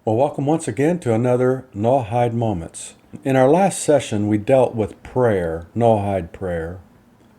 Well, welcome once again to another Noahide Moments. In our last session, we dealt with prayer, Noahide prayer.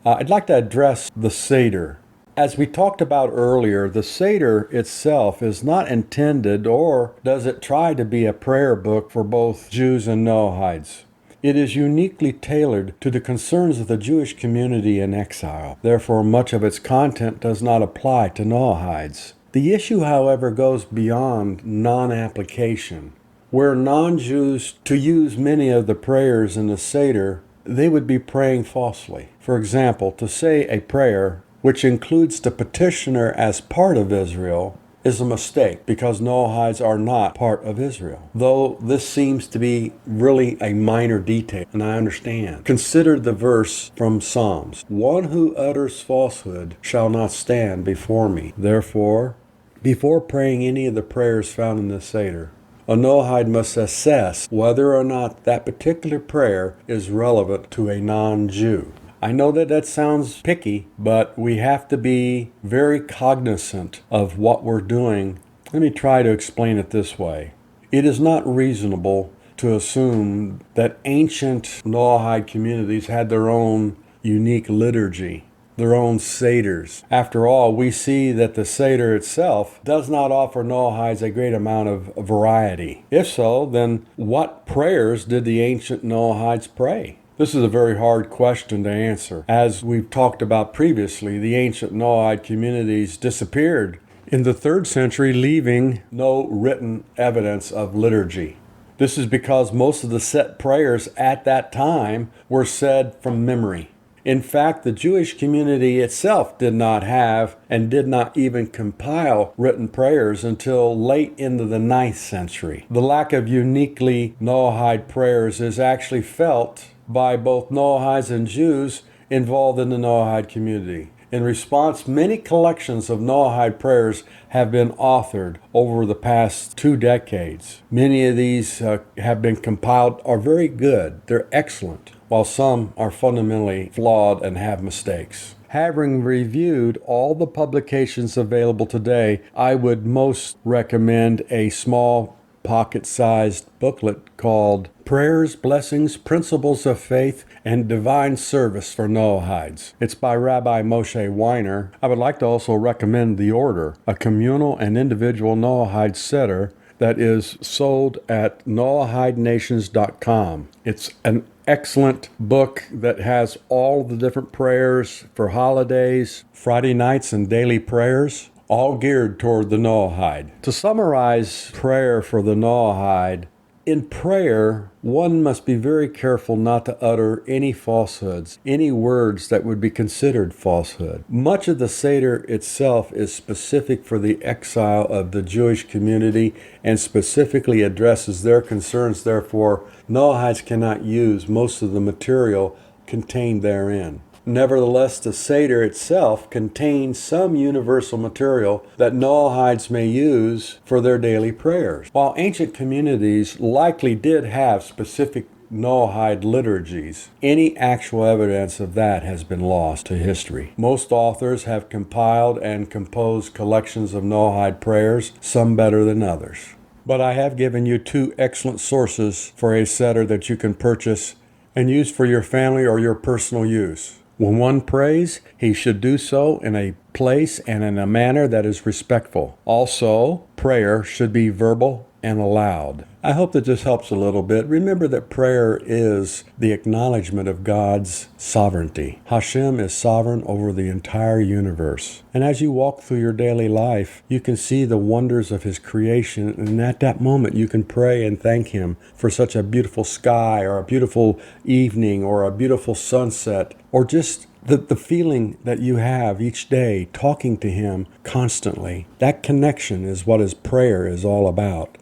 I'd like to address the Siddur. As we talked about earlier, the Siddur itself is not intended, or does it try to be, a prayer book for both Jews and Noahides. It is uniquely tailored to the concerns of the Jewish community in exile. Therefore, much of its content does not apply to Noahides. The issue, however, goes beyond non-application. Were non-Jews to use many of the prayers in the Siddur, they would be praying falsely. For example, to say a prayer which includes the petitioner as part of Israel is a mistake because Noahides are not part of Israel. Though this seems to be really a minor detail, and I understand. Consider the verse from Psalms. One who utters falsehood shall not stand before me. Therefore, before praying any of the prayers found in the Siddur, a Noahide must assess whether or not that particular prayer is relevant to a non-Jew. I know that sounds picky, but we have to be very cognizant of what we're doing. Let me try to explain it this way. It is not reasonable to assume that ancient Noahide communities had their own unique liturgy, their own Siddurs. After all, we see that the Siddur itself does not offer Noahides a great amount of variety. If so, then what prayers did the ancient Noahides pray? This is a very hard question to answer. As we've talked about previously, the ancient Noahide communities disappeared in the 3rd century, leaving no written evidence of liturgy. This is because most of the set prayers at that time were said from memory. In fact, the Jewish community itself did not have and did not even compile written prayers until late into the 9th century. The lack of uniquely Noahide prayers is actually felt by both Noahides and Jews involved in the Noahide community. In response, many collections of Noahide prayers have been authored over the past 2 decades. Many of these have been compiled, are very good. They're excellent, while some are fundamentally flawed and have mistakes. Having reviewed all the publications available today, I would most recommend a small pocket-sized booklet called Prayers, Blessings, Principles of Faith, and Divine Service for Noahides. It's by Rabbi Moshe Weiner. I would like to also recommend The Order, a communal and individual Noahide Siddur that is sold at NoahideNations.com. It's an excellent book that has all the different prayers for holidays, Friday nights, and daily prayers, all geared toward the Noahide. To summarize prayer for the Noahide, in prayer, one must be very careful not to utter any falsehoods, any words that would be considered falsehood. Much of the Siddur itself is specific for the exile of the Jewish community and specifically addresses their concerns. Therefore, Noahides cannot use most of the material contained therein. Nevertheless, the Siddur itself contains some universal material that Noahides may use for their daily prayers. While ancient communities likely did have specific Noahide liturgies, any actual evidence of that has been lost to history. Most authors have compiled and composed collections of Noahide prayers, some better than others. But I have given you 2 excellent sources for a Siddur that you can purchase and use for your family or your personal use. When one prays, he should do so in a place and in a manner that is respectful. Also, prayer should be verbal and aloud. I hope that this helps a little bit. Remember that prayer is the acknowledgement of God's sovereignty. Hashem is sovereign over the entire universe. And as you walk through your daily life, you can see the wonders of His creation, and at that moment you can pray and thank Him for such a beautiful sky, or a beautiful evening, or a beautiful sunset, or just the feeling that you have each day talking to Him constantly. That connection is what His prayer is all about.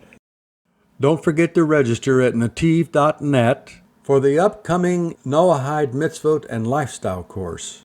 Don't forget to register at NETIV.net for the upcoming Noahide Mitzvot and Lifestyle course.